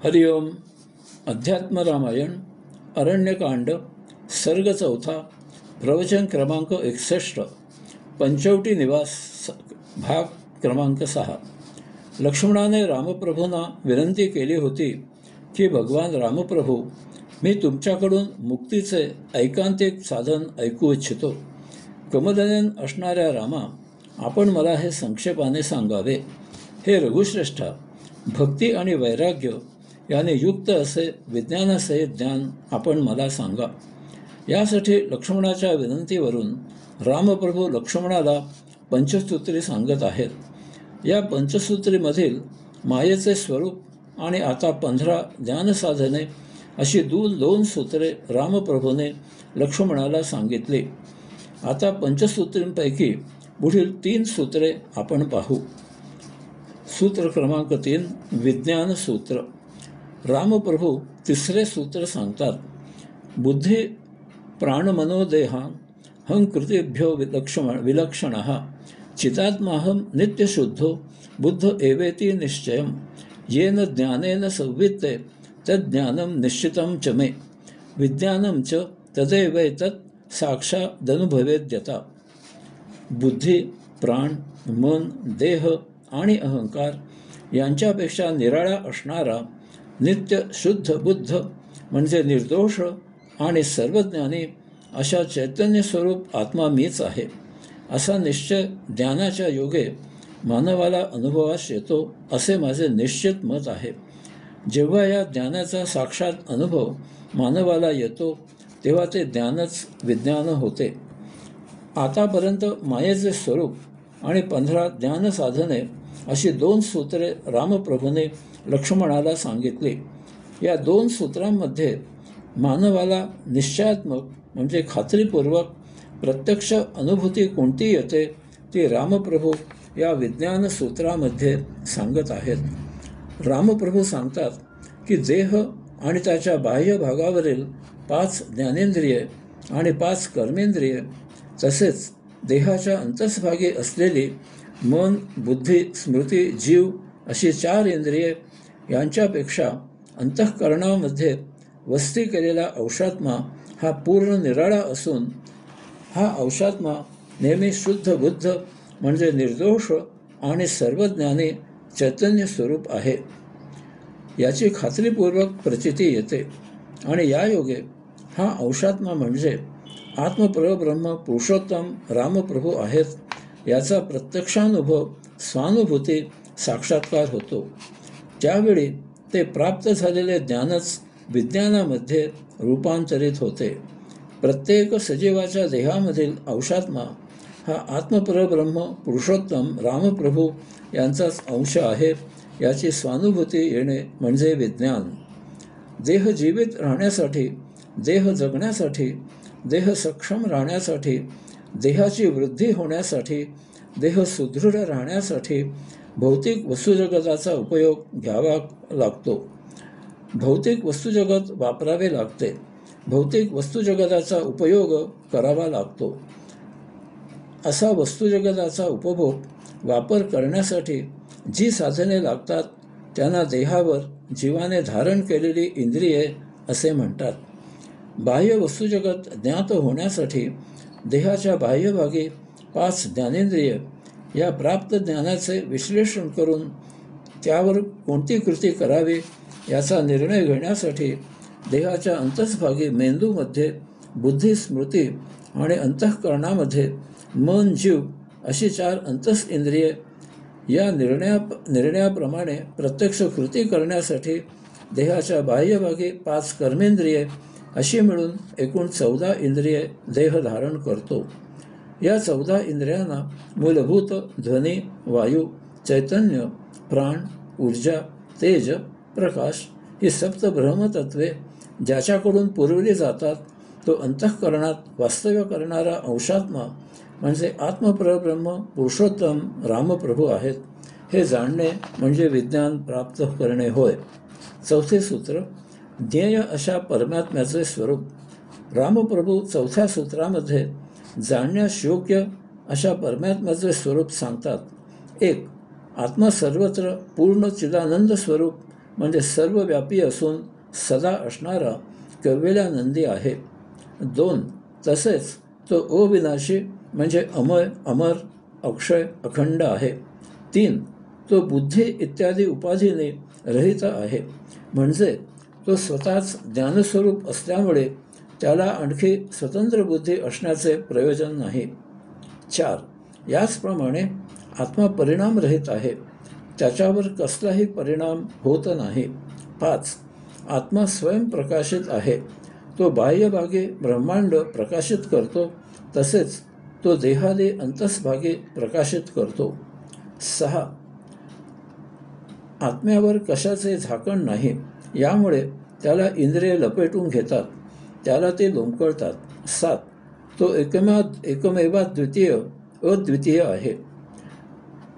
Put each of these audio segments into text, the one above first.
हरिओम. अध्यात्म रामायण अरण्यकांड सर्ग चौथा प्रवचन क्रमांक 61 पंचवटी निवास भाग क्रमांक 6. लक्ष्मणाने रामप्रभूंना विनंती केली होती की भगवान रामप्रभू, मी तुमच्याकडून मुक्तीचे ऐकांतिक साधन ऐकू इच्छितो. कमलनयन असणाऱ्या रामा, आपण मला हे संक्षेपाने सांगावे. हे रघुश्रेष्ठा, भक्ती आणि वैराग्य याने युक्त असे विज्ञानासहित ज्ञान आपण मला सांगा. यासाठी लक्ष्मणाच्या विनंतीवरून रामप्रभू लक्ष्मणाला पंचसूत्री सांगत आहेत. या पंचसूत्रीमधील मायेचे स्वरूप आणि आता 15 ज्ञानसाधने अशी दोन सूत्रे रामप्रभूने लक्ष्मणाला सांगितली. आता पंचसूत्रींपैकी पुढील 3 सूत्रे आपण पाहू. सूत्र क्रमांक 3 विज्ञान सूत्र. रामप्रभू तिसरे सूत्र सांगतात. बुद्धी प्राणमनोदेहा हंकृतिभ्यो विलक्षणः चितात्माहं नित्यशुद्धो बुद्ध एवेति निश्चयं येन ज्ञानेन संवित्ते तज्ज्ञानं निश्चितं च मे विज्ञानं च तदेवैतत् साक्षादनुभवेद्यता. बुद्धी, प्राण, मन, देह आणि अहंकार यांच्यापेक्षा निराळा असणारा नित्य शुद्ध बुद्ध म्हणजे निर्दोष आणि सर्वज्ञानी अशा चैतन्य स्वरूप आत्मा मीच आहे, असा निश्चय ज्ञानाच्या योगे मानवाला अनुभवास येतो असे माझे निश्चित मत आहे. जेव्हा या ज्ञानाचा साक्षात अनुभव मानवाला येतो तेव्हा ते ज्ञानच विज्ञान होते. आतापर्यंत मायेचे स्वरूप आणि 15 ज्ञानसाधने अशी 2 सूत्रे रामप्रभूने लक्ष्मणाला सांगितली. या 2 सूत्रांमध्ये मानवाला निश्चयात्मक म्हणजे खात्रीपूर्वक प्रत्यक्ष अनुभूती कोणती येते ती रामप्रभू या विज्ञान सूत्रामध्ये सांगत आहेत. रामप्रभू सांगतात की देह आणि त्याच्या बाह्य भागावरील 5 ज्ञानेंद्रिये आणि 5 कर्मेंद्रिये तसेच देहाच्या अंतस्भागी असलेली मन, बुद्धी, स्मृती, जीव अशी 4 इंद्रिये यांच्यापेक्षा अंतःकरणामध्ये वस्ती केलेला अंशात्मा हा पूर्ण निराळा असून हा अंशात्मा नेहमी शुद्ध बुद्ध म्हणजे निर्दोष आणि सर्वज्ञानी चैतन्य स्वरूप आहे याची खात्रीपूर्वक प्रचिती येते. आणि यायोगे हा अंशात्मा म्हणजे आत्मपरब्रह्म पुरुषोत्तम रामप्रभू आहेत याचा प्रत्यक्षानुभव स्वानुभूती साक्षात्कार होतो. त्यावेळी ते प्राप्त झालेले ज्ञानच विज्ञानामध्ये रूपांतरित होते. प्रत्येक सजीवाच्या देहामधील अंशात्मा हा आत्मपरब्रह्म पुरुषोत्तम रामप्रभू यांचाच अंश आहे याची स्वानुभूती येणे म्हणजे विज्ञान. देह जीवित राहण्यासाठी, देह जगण्यासाठी, देह सक्षम राहण्यासाठी, देहाची वृद्धी होण्यासाठी, देह सुदृढ राहण्यासाठी भौतिक वस्तुजगताचा उपयोग घ्यावा लागतो. भौतिक वस्तुजगत वापरावे लागते. भौतिक वस्तुजगताचा उपयोग करावा लागतो. असा वस्तुजगताचा उपभोग वापर करण्यासाठी जी साधने लागतात त्यांना देहावर जीवाने धारण केलेली इंद्रिये असे म्हणतात. बाह्य वस्तुजगत ज्ञात होण्यासाठी देहाच्या बाह्यभागी 5 ज्ञानेंद्रिये या प्राप्त ज्ञानाचे विश्लेषण करून त्यावर कोणती कृती करावी याचा निर्णय घेण्यासाठी देहाच्या अंतस्भागी मेंदूमध्ये बुद्धी, स्मृती आणि अंतःकरणामध्ये मन, जीव अशी 4 अंतस इंद्रिये या निर्णयाप्रमाणे प्रत्यक्ष कृती करण्यासाठी देहाच्या बाह्यभागी 5 कर्मेंद्रिये अशी मिळून एकूण 14 इंद्रिये देह धारण करतो. या 14 इंद्रियांना मूलभूत ध्वनी, वायू, चैतन्य, प्राण, ऊर्जा, तेज, प्रकाश ही 7 ब्रह्मतत्वे ज्याच्याकडून पुरवली जातात तो अंतःकरणात वास्तव्य करणारा अंशात्मा म्हणजे आत्मपरब्रह्म पुरुषोत्तम रामप्रभू आहेत हे जाणणे म्हणजे विज्ञान प्राप्त करणे होय. 4थे सूत्र ज्ञेय अशा परमात्म्याचे स्वरूप. रामप्रभू 4थ्या सूत्रामध्ये जाणण्यास योग्य अशा परमात्म्याचे स्वरूप सांगतात. 1. आत्मा सर्वत्र पूर्ण चिदानंद स्वरूप म्हणजे सर्वव्यापी असून सदा असणारा कैवल्यानंदी आहे. 2. तसेच तो अविनाशी म्हणजे अमय, अमर, अक्षय, अखंड आहे. 3. तो बुद्धी इत्यादी उपाधीने रहित आहे, म्हणजे तो स्वतःच ज्ञानस्वरूप असल्यामुळे त्याला आणखी स्वतंत्र बुद्धी असण्याचे प्रयोजन नाही. 4. याचप्रमाणे आत्मा परिणामरहित आहे, त्याच्यावर कसलाही परिणाम होत नाही. 5. आत्मा स्वयंप्रकाशित आहे, तो बाह्यभागी ब्रह्मांड प्रकाशित करतो, तसेच तो देहादी अंतस्भागी प्रकाशित करतो. 6. आत्म्यावर कशाचे झाकण नाही, यामुळे त्याला इंद्रिये लपेटून घेतात, त्याला ते लोंबकळतात. 7. तो एकमेवाद्वितीय अद्वितीय आहे,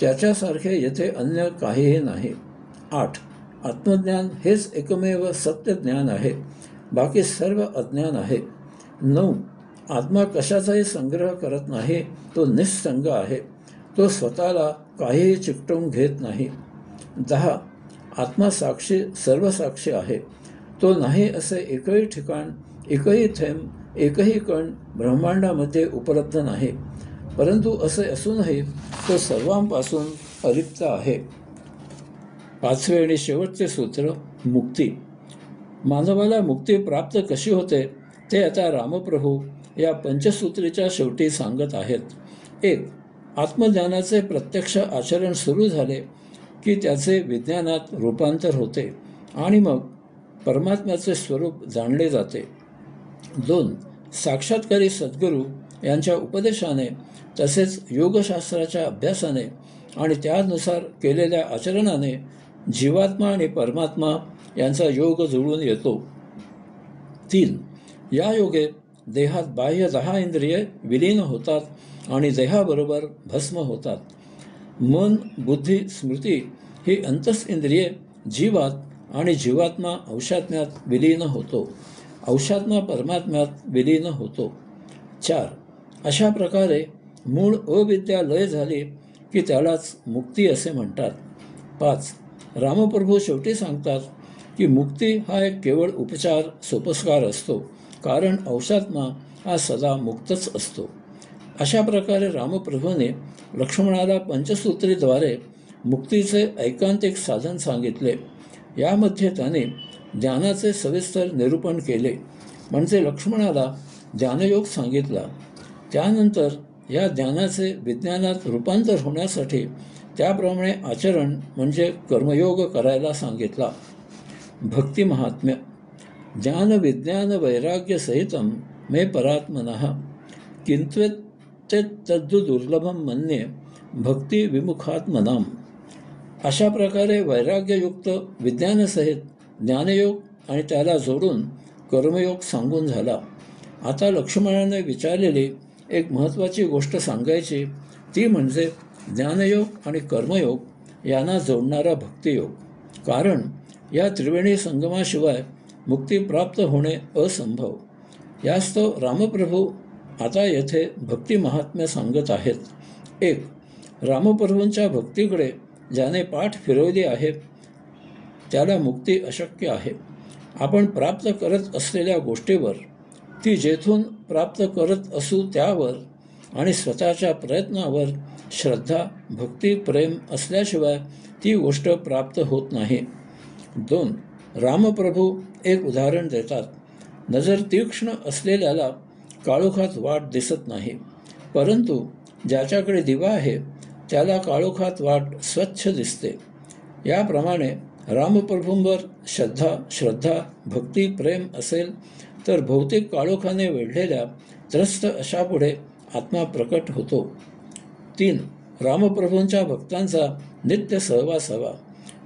त्याच्यासारखे येथे अन्य काहीही नाही. 8. आत्मज्ञान हेच एकमेव सत्य ज्ञान आहे, बाकी सर्व अज्ञान आहे. 9. आत्मा कशाचाही संग्रह करत नाही, तो निस्संग आहे, तो स्वतःला काहीही चिकटवून घेत नाही. 10. आत्मा साक्षी सर्वसाक्षी आहे, तो नाही असे एकही ठिकाण, एकही थेंब, एकही कण ब्रह्मांडामध्ये उपलब्ध नाही, परंतु असे असूनही तो सर्वांपासून अलिप्त आहे. 5वे आणि शेवटचे सूत्र, मुक्ती. मानवाला मुक्ती प्राप्त कशी होते ते आता रामप्रभू या पंचसूत्रीच्या शेवटी सांगत आहेत. 1. आत्मज्ञानाचे प्रत्यक्ष आचरण सुरू झाले की त्याचे विज्ञानात रूपांतर होते आणि मग परमात्म्याचे स्वरूप जाणले जाते. 2. साक्षात्कारी सद्गुरू यांच्या उपदेशाने तसेच योगशास्त्राच्या अभ्यासाने आणि त्यानुसार केलेल्या आचरणाने जीवात्मा आणि परमात्मा यांचा योग जुळून येतो. 3. या योगे देहात बाह्य 10 इंद्रिये विलीन होतात आणि देहाबरोबर भस्म होतात. मन, बुद्धी, स्मृती ही अंतस इंद्रिये जीवात आणि जीवात्मा अंशात्म्यात विलीन होतो, अंशात्मा परमात्म्यात विलीन होतो. 4. अशा प्रकारे मूळ अविद्या लय झाली की त्यालाच मुक्ती असे म्हणतात. 5. रामप्रभू शेवटी सांगतात की मुक्ती हा एक केवळ उपचार सोपस्कार असतो, कारण अंशात्मा हा सदा मुक्तच असतो. अशा प्रकारे रामप्रभूने लक्ष्मणाला पंचसूत्रीद्वारे मुक्तीचे ऐकांतिक साधन सांगितले. यामध्ये त्याने ज्ञानाचे सविस्तर निरूपण केले, म्हणजे लक्ष्मणाला ज्ञानयोग सांगितला. त्यानंतर या ज्ञानाचे विज्ञानात रूपांतर होण्यासाठी त्याप्रमाणे आचरण म्हणजे कर्मयोग करायला सांगितला. भक्ती महात्म्य. ज्ञान विज्ञान वैराग्य सहितम मे परात्मनः किंत्वेत्तद्दु दुर्लभम मन्ये भक्ती विमुखात्मनाम. अशा प्रकारे वैराग्ययुक्त विज्ञानसहित ज्ञानयोग आणि त्याला जोडून कर्मयोग सांगून झाला. आता लक्ष्मणाने विचारलेली एक महत्त्वाची गोष्ट सांगायची, ती म्हणजे ज्ञानयोग आणि कर्मयोग यांना जोडणारा भक्तियोग. कारण या त्रिवेणी संगमाशिवाय मुक्ती प्राप्त होणे असंभव. यास्तव रामप्रभू आता येथे भक्ती महात्म्य सांगत आहेत. 1. रामप्रभूंच्या भक्तीकडे ज्याने पाठ फिरवली आहे त्याला मुक्ती अशक्य आहे. आपण प्राप्त करत असलेल्या गोष्टीवर, ती जेथून प्राप्त करत असू त्यावर आणि स्वतःच्या प्रयत्नावर श्रद्धा, भक्ती, प्रेम असल्याशिवाय ती गोष्ट प्राप्त होत नाही. 2. रामप्रभू एक उदाहरण देतात. नजर तीक्ष्ण असलेल्याला काळोखात वाट दिसत नाही, परंतु ज्याच्याकडे दिवा आहे त्याला काळोखात वाट स्वच्छ दिसते. याप्रमाणे रामप्रभूंवर श्रद्धा, भक्ती, प्रेम असेल तर भौतिक काळोखाने वेढलेल्या त्रस्त अशापुढे आत्मा प्रकट होतो. 3. रामप्रभूंच्या भक्तांचा नित्य सहवास हवा.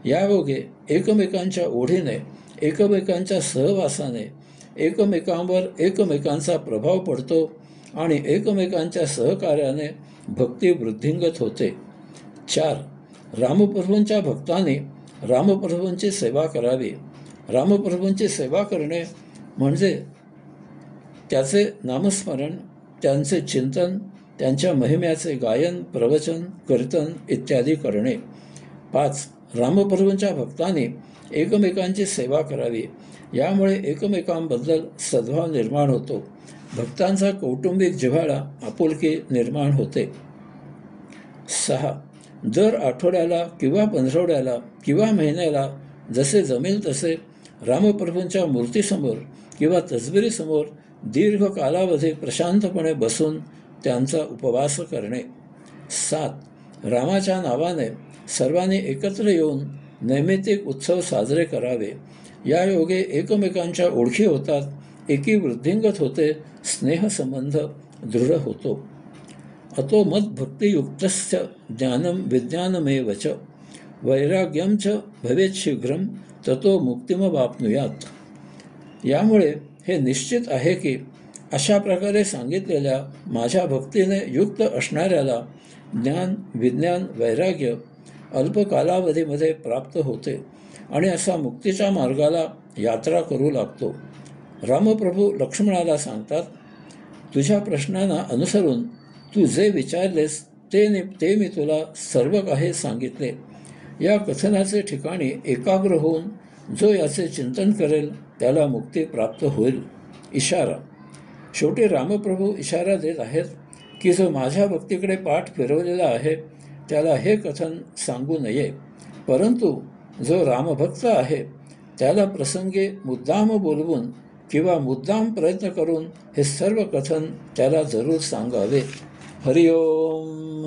यायोगे एकमेकांच्या ओढीने, एकमेकांच्या सहवासाने एकमेकांवर एकमेकांचा प्रभाव पडतो आणि एकमेकांच्या सहकार्याने भक्ती वृद्धिंगत होते. 4. रामप्रभूंच्या भक्तांनी रामप्रभूंची सेवा करावी. रामप्रभूंची सेवा करणे म्हणजे त्याचे नामस्मरण, त्यांचे चिंतन, त्यांच्या महिम्याचे गायन, प्रवचन, कीर्तन इत्यादी करणे. 5. रामप्रभूंच्या भक्तांनी एकमेकांची सेवा करावी. यामुळे एकमेकांबद्दल सद्भाव निर्माण होतो. भक्तांचा कौटुंबिक जिव्हाळा, आपुलकी निर्माण होते. 6. दर आठवड्याला किंवा पंधरवड्याला किंवा महिन्याला जसे जमेल तसे रामप्रभूंच्या मूर्तीसमोर किंवा तसबिरीसमोर दीर्घ कालावधी प्रशांतपणे बसून त्यांचा उपवास करणे. 7. रामाच्या नावाने सर्वांनी एकत्र येऊन नैमित्तिक उत्सव साजरे करावे. या योगे एकमेकांच्या ओळखी होतात, एकी वृद्धिंगत होते, स्नेहसंबंध दृढ होतो. अतो मद्भक्तियुक्तस्य ज्ञानं विज्ञानमेव च वैराग्यं च भवेत् शीघ्रं ततो मुक्तिमवाप्नुयात्. यामुळे हे निश्चित आहे की अशा प्रकारे सांगितलेल्या माझ्या भक्तीने युक्त असणाऱ्याला ज्ञान, विज्ञान, वैराग्य अल्प कालावधीमध्ये प्राप्त होते आणि असा मुक्तीच्या मार्गाला यात्रा करू लागतो. रामप्रभू लक्ष्मणाला सांगतात, तुझ्या प्रश्नांना अनुसरून तू जे विचारलेस ते मी तुला सर्व काही सांगितले. या कथनाचे ठिकाणी एकाग्र होऊन जो याचे चिंतन करेल त्याला मुक्ती प्राप्त होईल. इशारा. शेवटी रामप्रभू इशारा देत आहेत की जो माझ्या भक्तीकडे पाठ फिरवलेला आहे त्याला हे कथन सांगू नये, परंतु जो रामभक्त आहे त्याला प्रसंगी मुद्दाम बोलवून किंवा मुद्दाम प्रयत्न करून हे सर्व कथन त्याला जरूर सांगावे. हरिओम.